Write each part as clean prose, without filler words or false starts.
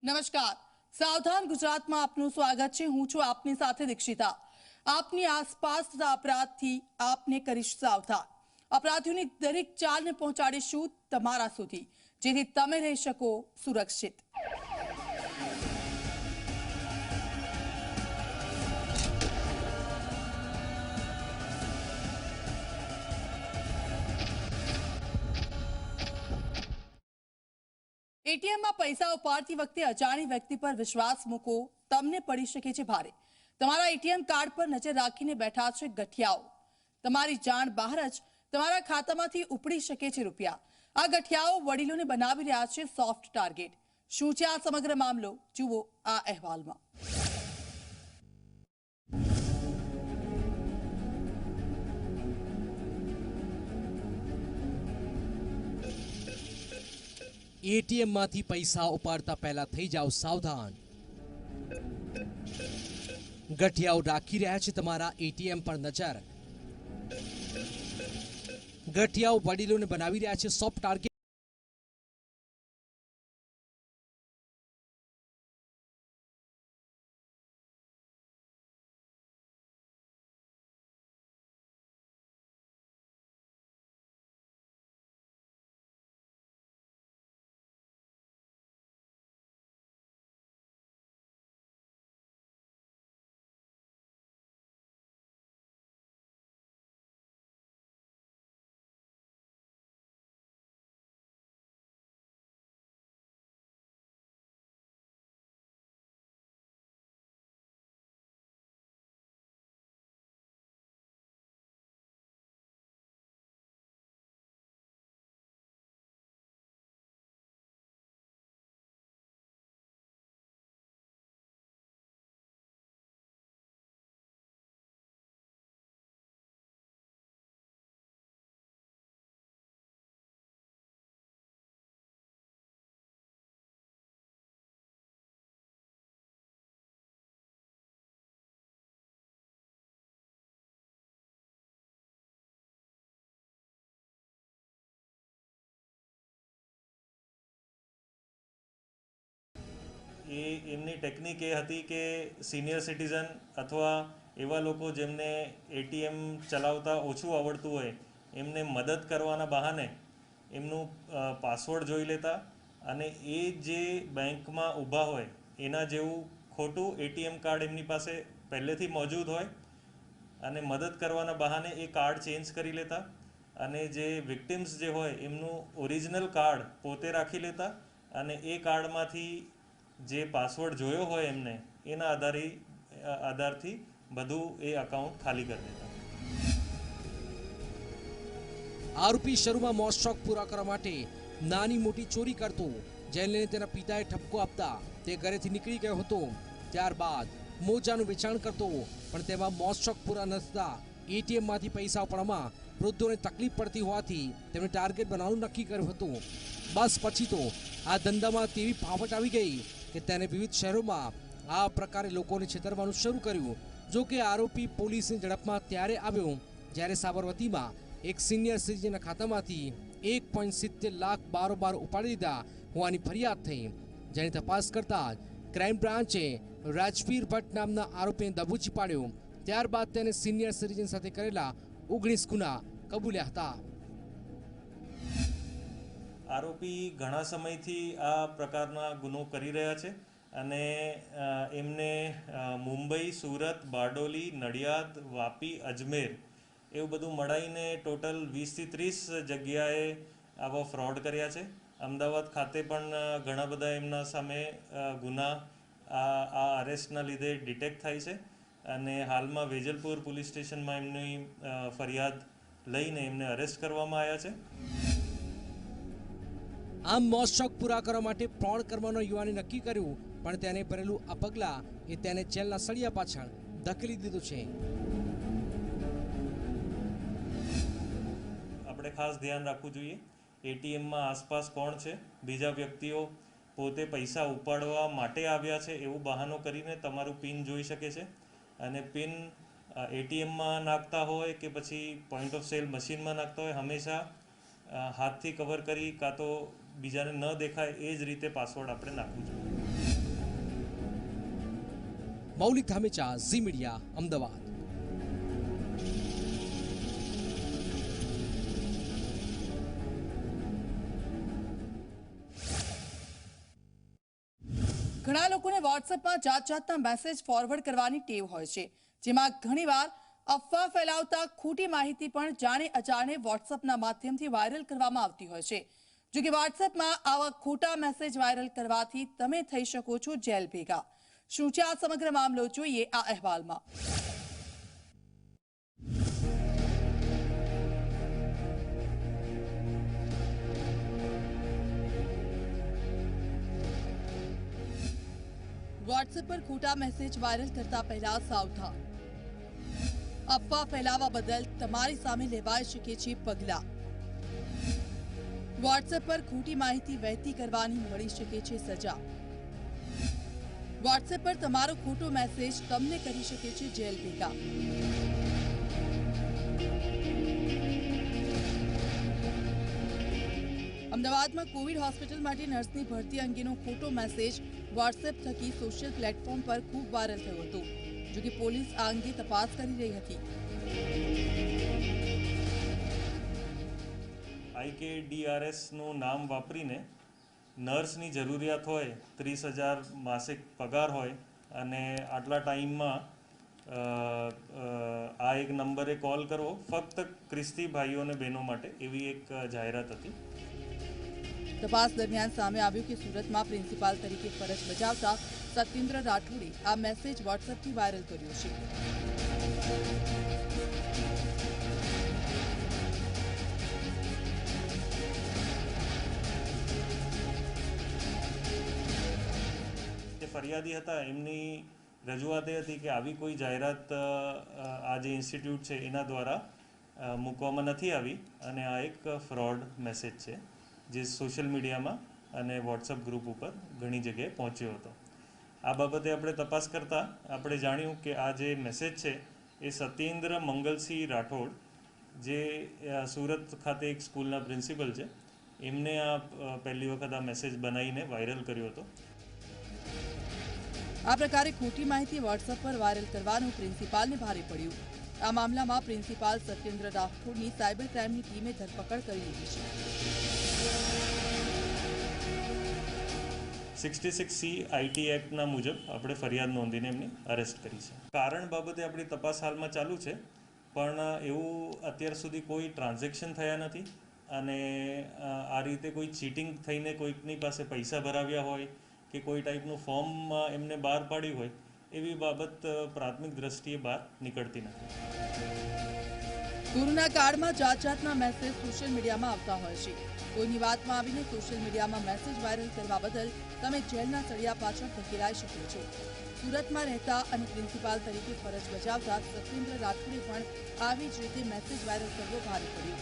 નમસ્કાર, સાવધાન ગુજરાતમાં આપનું સ્વાગત છે। હું છું આપની સાથે દીક્ષિતા। આપની આસપાસ થતા અપરાધથી આપને કરીશ સાવધાન। અપરાધીઓની દરેક ચાલને પહોંચાડીશું તમારા સુધી, જેથી તમે રહી શકો સુરક્ષિત। એટીએમમાં પૈસા ઉપાડતી વખતે અજાણી વ્યક્તિ પર વિશ્વાસ મૂકો, તમને પડી શકે છે ભારે। તમારા એટીએમ કાર્ડ પર નજર રાખીને બેઠા છે ગઠિયાઓ। તમારી જાણ બહાર જ તમારા ખાતામાંથી ઉપડી શકે છે રૂપિયા। આ ગઠિયાઓ વડીલોને બનાવી રહ્યા છે સોફ્ટ ટાર્ગેટ। શું છે આ સમગ્ર મામલો, જુઓ આ અહેવાલમાં। एटीएम मांथी पैसा उपाड़ता पहला थई जाओ सावधान। गठियाओ राखी रह्या छे तमारा एटीएम पर नजर। गठियाओ वडीलोने बनावी रह्या छे सॉफ्ट टार्गेट। એમની ટેકનિક એ હતી કે સિનિયર સિટીઝન અથવા એવા લોકો જેમને એટીએમ ચલાવતા ઓછું આવડતું હોય એમને મદદ કરવાના બહાને એમનું પાસવર્ડ જોઈ લેતા અને એ જે બેંકમાં ઊભા હોય એના જેવું ખોટું એટીએમ કાર્ડ એમની પાસે પહેલેથી મોજૂદ હોય અને મદદ કરવાના બહાને એ કાર્ડ ચેન્જ કરી લેતા અને જે વિક્ટિમ્સ જે હોય એમનું ઓરિજિનલ કાર્ડ પોતે રાખી લેતા અને એ કાર્ડમાંથી જે પાસવર્ડ જોયો હોય એમને એના આધારથી બધું એ અકાઉન્ટ ખાલી કરી દેતા। आरोपी शुरू में मौत शौक पूरा करवा माटे नानी मोटी चोरी करतो, जेने लईने तेना पिताए ठपको आपता ते घरेथी निकળી गयो હતો। ત્યારબાદ મોજાનું વેચાણ કરતો, પણ તેમાં મોત શોખ પૂરા ન થતા એટીએમ માંથી પૈસા ઉપાડવામાં વૃદ્ધોને તકલીફ પડતી હોવાથી તેમણે ટાર્ગેટ બનાવવાનું નક્કી કર્યું હતું। બસ પછી તો આ ધંધામાં તેવી ફાફટ આવી ગઈ કે તેને વિવિધ શહેરોમાં આ પ્રકારે લોકોને છેતરવાનું શરૂ કર્યું। જો કે આરોપી પોલીસની ઝડપમાં ત્યારે આવ્યો જ્યારે સાબરમતીમાં એક સિનિયર સિટીઝનના ખાતામાંથી 1.70 લાખ બારોબાર ઉપાડી લીધા હોવાની ફરિયાદ થઈ, જેની તપાસ કરતા ક્રાઇમ બ્રાન્ચે રાજવીર ભટ્ટ નામના આરોપીને દબોચી પાડ્યો। ત્યારબાદ તેને સિનિયર સિટીઝન સાથે કરેલા 19 ગુના કબૂલ્યા હતા। આરોપી ઘણા સમયથી આ પ્રકારના ગુનો કરી રહ્યા છે અને એમને મુંબઈ, સુરત, બારડોલી, નડિયાદ, વાપી, અજમેર એવું બધું મળાઈને ટોટલ 20થી 30 જગ્યાએ આવા ફ્રોડ કર્યા છે। અમદાવાદ ખાતે પણ ઘણા બધા એમના સામે ગુના આ અરેસ્ટના લીધે ડિટેક્ટ થાય છે અને હાલમાં વેજલપુર પોલીસ સ્ટેશનમાં એમની ફરિયાદ લઈને એમને અરેસ્ટ કરવામાં આવ્યા છે। આમ મોત શોખ પૂરા કરવા માટે ફ્રોડ કરવાનો યુવાને નક્કી કર્યું, પણ તેને ભરેલું આ પગલાં એ તેને જેલના સળિયા પાછળ ધકેલી દીધું છે। આપણે ખાસ ધ્યાન રાખવું જોઈએ એટીએમમાં આસપાસ કોણ છે। બીજા વ્યક્તિઓ પોતે પૈસા ઉપાડવા માટે આવ્યા છે એવું બહાનો કરીને તમારું પિન જોઈ શકે છે અને પિન એટીએમમાં નાખતા હોય કે પછી પોઈન્ટ ઓફ સેલ મશીનમાં નાખતા હોય હંમેશા હાથથી કવર કરી કાં તો બીજાને ન દેખાય એ જ રીતે પાસવર્ડ આપણે નાખવું જોઈએ। મૌલિક ધામેચા, ઝી મીડિયા, અમદાવાદ. ઘણા લોકોને વોટ્સએપમાં જાત જાતના મેસેજ ફોરવર્ડ કરવાની ટેવ હોય છે, જેમાં ઘણીવાર અફવા ફેલાવતા ખોટી માહિતી પણ જાણે અજાણે વોટ્સએપના માધ્યમથી વાયરલ કરવામાં આવતી હોય છે. જો કે વોટ્સએપમાં આવા ખોટા મેસેજ વાયરલ કરવાથી તમે થઈ શકો છો જેલ ભેગા. શું છે આ સમગ્ર મામલો, જોઈએ આ અહેવાલમાં. વોટ્સએપ પર ખોટા મેસેજ વાયરલ કરતા પહેલા સાવધાન. અફવા ફેલાવવા બદલ તમારી સામે લેવાઈ શકે છે પગલાં. વોટ્સએપ પર ખોટી માહિતી વહેતી કરવાની મળી શકે છે સજા. વોટ્સએપ પર તમારો ખોટો મેસેજ તમને કરી શકે છે જેલ ભેગા. અમદાવાદમાં કોવિડ હોસ્પિટલ માટે નર્સની ભરતી અંગેનો ખોટો મેસેજ વોટ્સએપ થકી સોશિયલ પ્લેટફોર્મ પર ખૂબ વાયરલ થયો હતો. જો કે પોલીસ આ અંગે તપાસ કરી રહી હતી. IKDRSનું નામ વાપરીને નર્સની જરૂરિયાત હોય, 30,000 માસિક પગાર હોય અને આટલા ટાઈમમાં આ એક નંબરે કોલ કરવો ફક્ત ખ્રિસ્તી ભાઈઓ અને બહેનો માટે, એવી એક જાહેરાત હતી. તપાસ દરમિયાન સામે આવ્યું કે સુરતમાં પ્રિન્સિપાલ તરીકે ફરજ બજાવતા સત્યેન્દ્ર રાઠોડે આ મેસેજ વોટ્સએપથી વાયરલ કર્યો છે. જે ફરિયાદી હતા એમની રજૂઆત એ હતી કે આવી કોઈ જાહેરાત આ જે ઇન્સ્ટિટ્યૂટ છે એના દ્વારા મૂકવામાં નથી આવી અને આ એક ફ્રોડ મેસેજ છે, જે સોશિયલ મીડિયામાં અને વોટ્સઅપ ગ્રુપ ઉપર ઘણી જગ્યાએ પહોંચ્યો હતો. આ બાબતે આપણે તપાસ કરતાં આપણે જાણ્યું કે આ જે મેસેજ છે એ સત્યેન્દ્ર મંગલસિંહ રાઠોડ, જે સુરત ખાતે એક સ્કૂલના પ્રિન્સિપલ છે, એમને આ પહેલી વખત આ મેસેજ બનાવીને વાયરલ કર્યો હતો. આ પ્રકારે ખોટી માહિતી વોટ્સએપ પર વાયરલ કરવાનું પ્રિન્સિપાલને ભારે પડ્યું. આ મામલામાં પ્રિન્સિપાલ સત્યેન્દ્ર રાઠોડની સાયબર ક્રાઇમની ટીમે ધરપકડ કરી લીધી છે. 66C IT એક્ટના મુજબ આપણે ફરિયાદ નોંધીને એમની અરેસ્ટ કરી છે. કારણ બાબતે આપણી તપાસ હાલમાં ચાલુ છે, પણ એવું અત્યાર સુધી કોઈ ટ્રાન્ઝેક્શન થયા નથી અને આ રીતે કોઈ ચીટિંગ થઈને કોઈકની પાસે પૈસા ભરાવ્યા હોય કે કોઈ ટાઈપનું ફોર્મ એમને બહાર પાડ્યું હોય, એવી બાબત પ્રાથમિક દ્રષ્ટિએ બહાર નીકળતી નથી. કોરોના કાળમાં જાત જાતના મેસેજ સોશિયલ મીડિયામાં આવતા હોય છે. કોઈની વાતમાં આવીને સોશિયલ મીડિયામાં મેસેજ વાયરલ કરવા બદલ તમે જેલના સળિયા પાછળ ધકેલાઈ શકો છો. સુરતમાં રહેતા અને પ્રિન્સિપાલ તરીકે ફરજ બજાવતા સત્યેન્દ્ર રાઠોડે પણ આવી જ રીતે મેસેજ વાયરલ કરવો ભારે પડ્યો.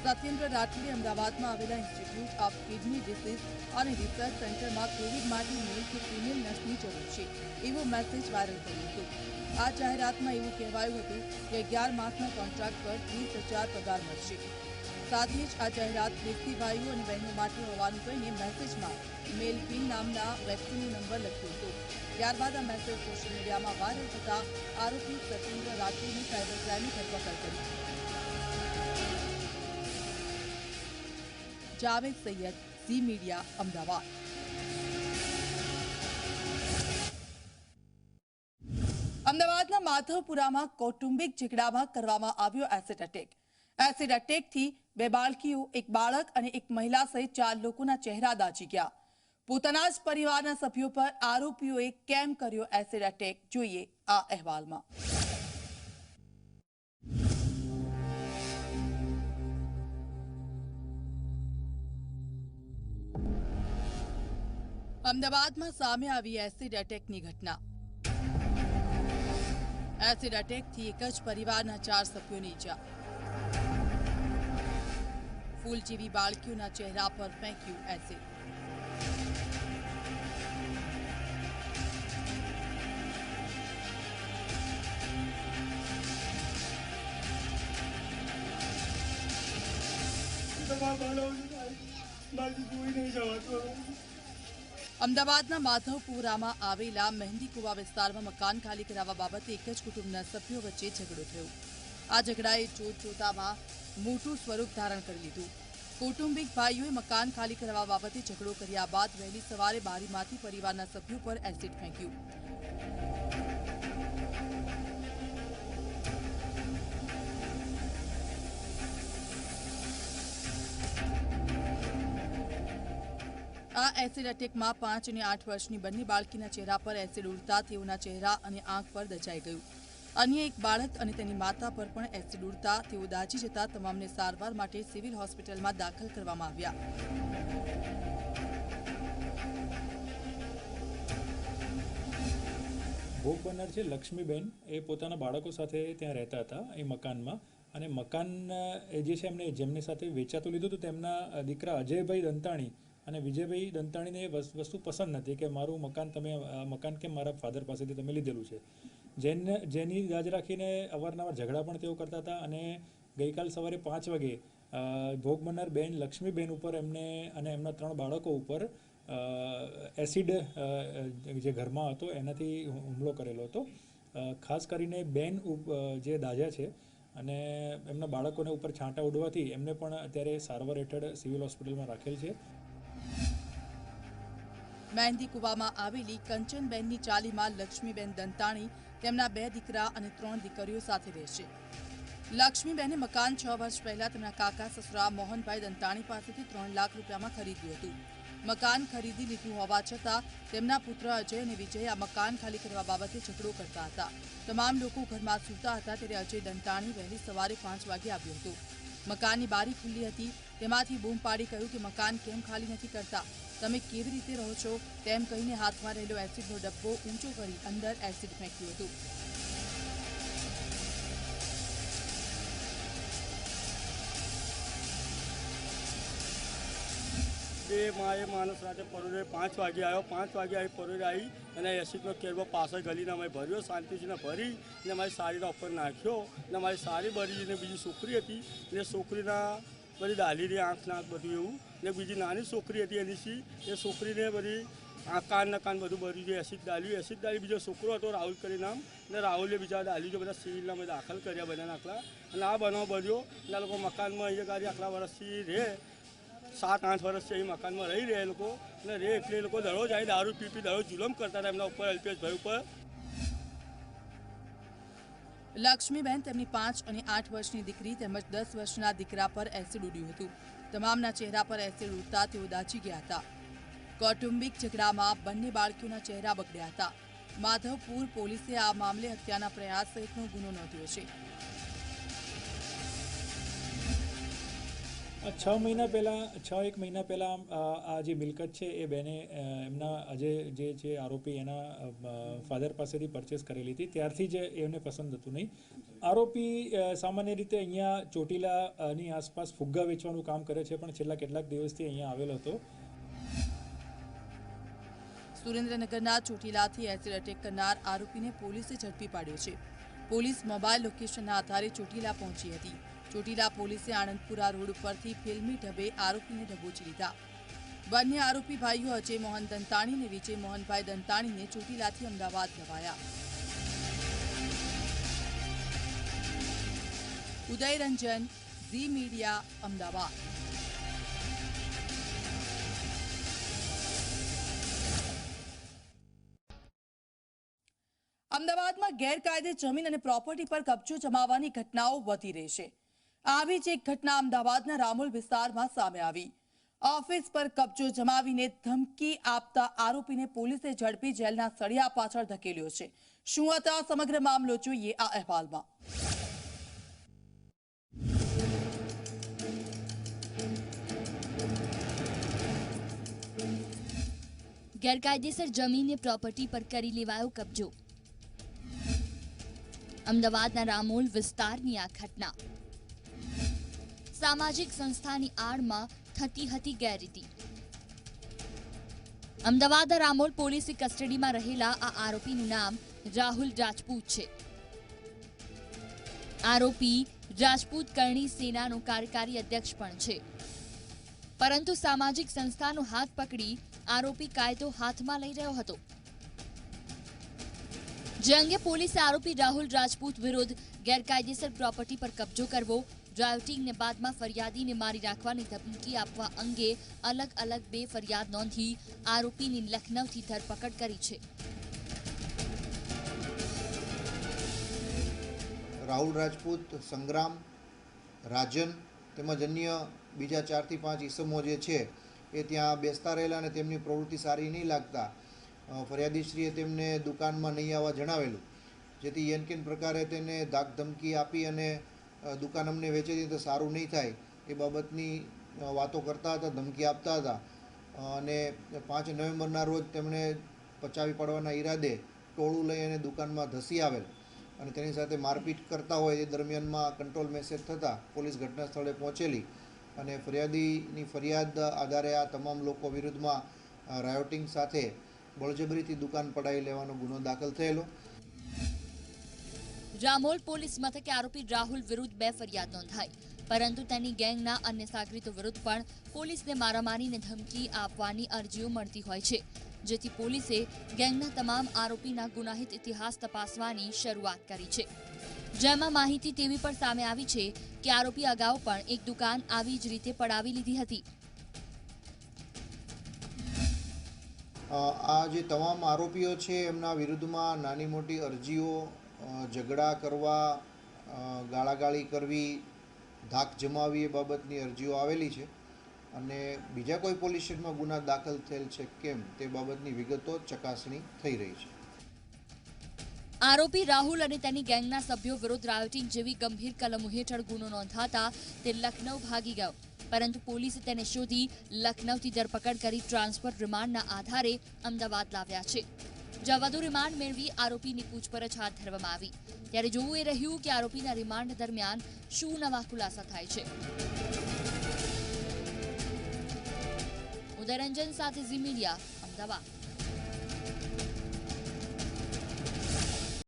સત્યેન્દ્ર રાઠોડે અમદાવાદમાં આવેલા ઇન્સ્ટિટ્યૂટ ઓફ કિડની ડિસીઝ અને રિસર્ચ સેન્ટરમાં કોવિડ માટે મેલ કે ફિમેલ નર્સની જરૂર છે એવો મેસેજ વાયરલ કર્યો હતો. આ જાહેરાતમાં એવું કહેવાયું હતું કે 11 માસના કોન્ટ્રાક્ટ પર 30,000 પગાર મળશે. સાથે જ આ જાહેરાત ખ્રિસ્તી ભાઈઓ અને બહેનો માટે હોવાનું કહીને મેસેજમાં મેલપિન નામના વ્યક્તિનો નંબર લખ્યો હતો. ત્યારબાદ આ મેસેજ સોશિયલ મીડિયામાં વાયરલ થતા આરોપી સત્યેન્દ્ર રાઠોડની સાયબર ક્રાઇમે ધરપકડ કરી. જાવેદ સૈયદ, ઝી મીડિયા, અમદાવાદ. અમદાવાદના માધવપુરામાં કૌટુંબિક ઝઘડામાં કરવામાં આવ્યો એસિડ અટેક. એસિડ અટેકથી 2 બાળકીઓ, 1 બાળક અને 1 મહિલા સહિત 4 લોકોના ચહેરા દાઝી ગયા. પોતાના જ પરિવારના સભ્યો પર આરોપીઓએ કેમ કર્યો એસિડ અટેક, જોઈએ આ અહેવાલમાં. અમદાવાદમાં સામે આવી એસિડ અટેકની ઘટના. એસિડ અટેકથી એક જ પરિવારના 4 સભ્યોને ઈજા. ફૂલ જેવી બાળકીઓના ચહેરા પર ફેંક્યું એસિડ. અમદાવાદના માધવપુરામાં આવેલા મહેંદી કુવા વિસ્તારમાં મકાન ખાલી કરાવવા બાબતે એક જ કુટુંબના સભ્યો વચ્ચે ઝઘડો થયો. આ ઝઘડાએ જોતજોતામાં મોટું સ્વરૂપ ધારણ કરી લીધું. કૌટુંબિક ભાઈઓએ મકાન ખાલી કરાવવા બાબતે ઝઘડો કર્યા બાદ વહેલી સવારે બારીમાંથી પરિવારના સભ્યો પર એસિડ ફેંક્યું. આ એસિડ અટેકમાં 5 અને 8 વર્ષની બંને બાળકીના ચહેરા પર એસિડ ઉડતા તેઓના ચહેરા અને આંખ પર દજાઈ ગયું. અન્ય એક બાળક અને તેની માતા પર પણ એસિડ ઉડતા તેઓ દાઝી જતા તમામને સારવાર માટે સિવિલ હોસ્પિટલમાં દાખલ કરવામાં આવ્યા. ભોગ બનનાર છે લક્ષ્મીબેન, એ પોતાના બાળકો સાથે ત્યાં રહેતા હતા એ મકાનમાં. અને મકાન જે છે એમને જેમની સાથે વેચાતું લીધું હતું તેમના દીકરા અજયભાઈ દંતાણી અને વિજયભાઈ દંતાણીને એ વસ્તુ પસંદ નથી કે મારું મકાન કેમ મારા ફાધર પાસેથી તમે લીધેલું છે. જેની દાજ રાખીને અવારનવાર ઝઘડા પણ તેઓ કરતા હતા. અને ગઈકાલ સવારે 5 વાગે ભોગ બનનાર બેન લક્ષ્મીબેન ઉપર એમને અને એમના 3 બાળકો ઉપર એસિડ જે ઘરમાં હતો એનાથી હુમલો કરેલો હતો. ખાસ કરીને બેન જે દાઝ્યા છે અને એમના બાળકોને ઉપર છાંટા ઉડવાથી એમને પણ અત્યારે સારવાર હેઠળ સિવિલ હોસ્પિટલમાં રાખેલ છે. મહેંદી કુવામાં આવેલી કંચનબેનની ચાલીમાં લક્ષ્મીબેન દંતાણી તેમના 2 દીકરા અને 3 દીકરીઓ સાથે રહે છે. લક્ષ્મીબેને મકાન 6 વર્ષ પહેલા તેમના કાકા સસરા મોહનભાઈ દંતાણી પાસેથી 3 લાખ રૂપિયામાં ખરીદ્યું હતું. મકાન ખરીદી લીધું હોવા છતાં તેમના પુત્ર અજય અને વિજય આ મકાન ખાલી કરવા બાબતે ઝઘડો કરતા હતા. તમામ લોકો ઘરમાં સૂતા હતા ત્યારે અજય દંતાણી વહેલી સવારે 5 વાગે આવ્યો હતો. મકાનની બારી ખુલ્લી હતી. તેમાંથી બૂમ પાડી કહ્યું કે મકાન કેમ ખાલી નથી કરતા, તમે કેવી રીતે રહો છો, તેમ કહીને હાથમાં રહેલો એસિડનો ડબ્બો ઊંચો કરી અંદર એસિડ ફેંક્યું હતું. એ માણસ રાતે પરોરે 5 વાગે આવ્યો. 5 વાગે આવી પરોરે આવી અને એસિડનો કેરબો પાછળ ગલીને અમે ભર્યો, શાંતિજીને ભરી ને મારી સાડીના ઉપર નાખ્યો. ને મારી સાડી ભરી ને બીજી છોકરી હતી ને છોકરીના બધી દાલીની આંખ નાક બધું એવું ને બીજી નાની છોકરી હતી એની એ છોકરીને બધી કાન બધું ભર્યું છે એસિડ ડાલી. બીજો છોકરો હતો રાહુલ કરી નામ ને રાહુલે બીજા ડાલી જો બધા સિવિલના અમે દાખલ કર્યા બધા આખલા. અને આ બનાવ બન્યો ને આ લોકો મકાનમાં અહીંયા ગાડી આટલા વર્ષથી રહે, 7-8 વર્ષથી અહીં મકાનમાં રહી રહ્યા એ લોકો ને રે એટલે એ લોકો દરરોજ આવી દારૂ પી દરરોજ જુલમ કરતા હતા એમના ઉપર, અલ્પેશ ભાઈ ઉપર. લક્ષ્મીબેન તેમની 5 અને 8 વર્ષની દીકરી તેમજ 10 વર્ષના દીકરા પર એસિડ ઉડ્યું હતું. તમામના ચહેરા પર એસિડ ઉડતા તેઓ દાઝી ગયા હતા. કૌટુંબિક ઝઘડામાં બંને બાળકીઓના ચહેરા બગડ્યા હતા. માધવપુર પોલીસે આ મામલે હત્યાના પ્રયાસ સહિતનો ગુનો નોંધ્યો છે. 1 મહિના પહેલાં આ જે મિલકત છે એ બેને એમના અજય જે છે આરોપી એના ફાધર પાસેથી પરચેસ કરેલી હતી. ત્યારથી જ એમને પસંદ હતું નહીં. આરોપી સામાન્ય રીતે અહીંયા ચોટીલાની આસપાસ ફુગ્ગા વેચવાનું કામ કરે છે, પણ છેલ્લા કેટલાક દિવસથી અહીંયા આવેલો હતો. સુરેન્દ્રનગરના ચોટીલાથી એસિડ અટેક કરનાર આરોપીને પોલીસે ઝડપી પાડ્યો છે. પોલીસ મોબાઈલ લોકેશનના આધારે ચોટીલા પહોંચી હતી. ચોટીલા પોલીસે આણંદપુરા રોડ ઉપરથી ફિલ્મી ઢબે આરોપીને દબોચી લીધા. બંને આરોપી ભાઈઓ અજય મોહન દંતાણી અને વિજય મોહનભાઈ દંતાણીને ચોટીલાથી અમદાવાદ લવાયા. ઉદય રંજન, ઝી મીડિયા, અમદાવાદ. અમદાવાદમાં ગેરકાયદે જમીન અને પ્રોપર્ટી પર કબજો જમાવવાની ઘટનાઓ વધી રહી છે. આવી જ એક ઘટના અમદાવાદના રામોલ વિસ્તારમાં સામે આવી. ઓફિસ પર કબજો જમાવીને ધમકી આપતા આરોપીને પોલીસે ઝડપી જેલના સળિયા પાછળ ધકેલ્યો છે. શું હતો આ સમગ્ર મામલો, જોઈએ આ અહેવાલમાં. ગેરકાયદેસર જમીન પ્રોપર્ટી પર કરી લેવાયો કબજો. અમદાવાદના રામોલ વિસ્તારની આ ઘટના સામાજિક સંસ્થાની આડમાં થતી હતી ગેરરીતિ. અમદાવાદના રામોલ પોલીસે કસ્ટડીમાં રહેલા આ આરોપીનું નામ રાહુલ રાજપૂત છે. આરોપી રાજપૂત કરણી સેનાનો કાર્યકારી અધ્યક્ષ પણ છે, પરંતુ સામાજિક સંસ્થાનો હાથ પકડી આરોપી કાયદો હાથમાં લઈ રહ્યો હતો, જે અંગે પોલીસે આરોપી રાહુલ રાજપૂત વિરુદ્ધ ગેરકાયદેસર પ્રોપર્ટી પર કબજો કરવો, ડ્રાઇવિંગને બાદમાં ફરિયાદીને મારી રાખવાની ધમકી આપવા અંગે અલગ અલગ 2 ફરિયાદ નોંધી આરોપીની લખનૌથી ધરપકડ કરી છે. રાહુલ રાજપૂત, સંગ્રામ, રાજન તેમજ અન્ય બીજા 4 થી 5 ઈસમો જે છે એ ત્યાં બેસતા રહેલા અને તેમની પ્રવૃત્તિ સારી નહીં લાગતા ફરિયાદીશ્રીએ તેમને દુકાનમાં નહીં આવવા જણાવેલું, જેથી એનકેન પ્રકારે તેને ધાક ધમકી આપી અને દુકાન અમને વેચી દીધી તો સારું નહીં થાય એ બાબતની વાતો કરતા હતા, ધમકી આપતા હતા અને 5 નવેમ્બરના રોજ તેમણે પચાવી પાડવાના ઈરાદે ટોળું લઈ અને દુકાનમાં ધસી આવેલ અને તેની સાથે મારપીટ કરતા હોય એ દરમિયાનમાં કંટ્રોલ મેસેજ થતાં પોલીસ ઘટના સ્થળે પહોંચેલી અને ફરિયાદીની ફરિયાદ આધારે આ તમામ લોકો વિરુદ્ધમાં રાયોટિંગ સાથે બળજબરીથી દુકાન પડાવી લેવાનો ગુનો દાખલ થયેલો. રામોલ પોલીસ મથકે આરોપી રાહુલ વિરુદ્ધ 2 ફરિયાદ નોંધાઈ, પરંતુ તેની ગેંગના અન્ય સાગરીતો વિરુદ્ધ પણ પોલીસને મારામારીને ધમકી આપવાની અરજીઓ મળતી હોય છે, જેથી પોલીસે ગેંગના તમામ આરોપીના ગુનાહિત ઇતિહાસ તપાસવાની શરૂઆત કરી છે, જેમાં માહિતી તેવી પણ સામે આવી છે કે આરોપી અગાઉ પણ એક દુકાન આવી જ રીતે પડાવી લીધી હતી. આ જે તમામ આરોપીઓ છે એમના વિરુદ્ધમાં નાની મોટી અરજીઓ, ઝઘડા કરવા, ગાળાગાળી કરવી, ધાક જમાવી એ બાબતની અરજીઓ આવેલી છે અને બીજા કોઈ પોલીસ સ્ટેશનમાં ગુના દાખલ થયેલ છે કેમ તે બાબતની વિગતો ચકાસણી થઈ રહી છે. આરોપી રાહુલ અને તેની ગેંગના સભ્યો વિરુદ્ધ રાયોટિંગ જેવી ગંભીર કલમો હેઠળ ગુનો નોંધાતા તે લખનૌ ભાગી ગયો, પરંતુ પોલીસે તેને શોધી લખનૌથી ધરપકડ કરી ટ્રાન્સફર રિમાન્ડના આધારે અમદાવાદ લાવ્યા છે, જ્યાં વધુ રિમાન્ડ મેળવી આરોપીની પૂછપરછ હાથ ધરવામાં આવી. ત્યારે જોવું એ રહ્યું કે આરોપીના રિમાન્ડ દરમિયાન શું નવા ખુલાસા થાય છે. ઉદયરંજન સાથે ઝી મીડિયા, અમદાવાદ.